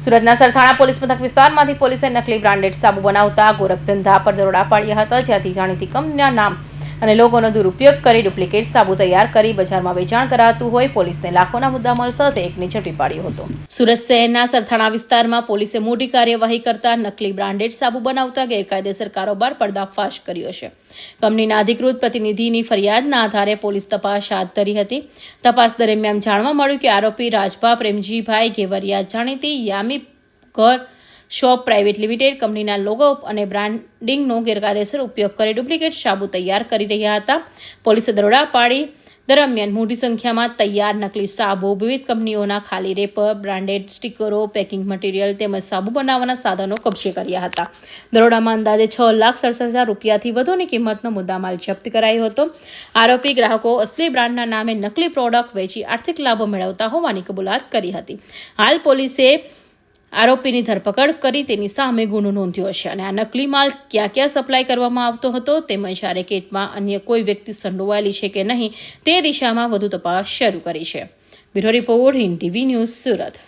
સુરતના સરથાણા પોલીસ મથક વિસ્તારમાંથી પોલીસે નકલી બ્રાન્ડેડ સાબુ બનાવતા ગોરખ ધંધા પર દરોડા પાડ્યા હતા, જ્યાંથી જાણીતી કંપનીના નામ અને લોગોનો દુરુપયોગ કરી ડુપ્લિકેટ સાબુ તૈયાર કરી બજારમાં વેચાણ કરાતું હોય પોલીસને લાખોના મુદ્દામાલ સાથે એકને ઝડપી પાડ્યો હતો। સુરત શહેરના સરથાણા વિસ્તારમાં પોલીસે મોટી કાર્યવાહી કરતા નકલી બ્રાન્ડેડ સાબુ બનાવતા ગેરકાયદેસર કારોબાર પર્દાફાશ કર્યો છે। કંપનીના અધિકૃત પ્રતિનિધિની ફરિયાદના આધારે પોલીસ તપાસ હાથ ધરી હતી। તપાસ દરમિયાન જાણવા મળ્યું કે આરોપી રાજભા પ્રેમજીભાઈ ઘેવરિયા જાણીતી યામી ઘર શોપ પ્રાઇવેટ લિમિટેડ કંપનીના લોગો અને બ્રાન્ડિંગનો ગેરકાયદેસર ઉપયોગ કરી ડુપ્લિકેટ સાબુ તૈયાર કરી રહ્યા હતા। પોલીસે દરોડા પાડી દરમિયાન મોટી સંખ્યામાં તૈયાર નકલી સાબુ, વિવિધ કંપનીઓના ખાલી રેપર, બ્રાન્ડેડ સ્ટીકરો, પેકિંગ મટીરિયલ તેમજ સાબુ બનાવવાના સાધનો કબજે કર્યા હતા। દરોડામાં અંદાજે 6,67,000 રૂપિયાથી વધુની કિંમતનો મુદ્દામાલ જપ્ત કરાયો હતો। આરોપી ગ્રાહકો અસલી બ્રાન્ડના નામે નકલી પ્રોડક્ટ વેચી આર્થિક લાભો મેળવતા હોવાની કબૂલાત કરી હતી। હાલ પોલીસે આરોપીની ધરપકડ કરી તેની સામે ગુનો નોંધ્યો છે અને આ નકલી માલ ક્યાં ક્યાં સપ્લાય કરવામાં આવતો હતો તેમજ આ રેકેટમાં અન્ય કોઈ વ્યક્તિ સંડોવાયેલી છે કે નહીં તે દિશામાં વધુ તપાસ શરૂ કરી છે। Bureau report, Hind TV news, Surat.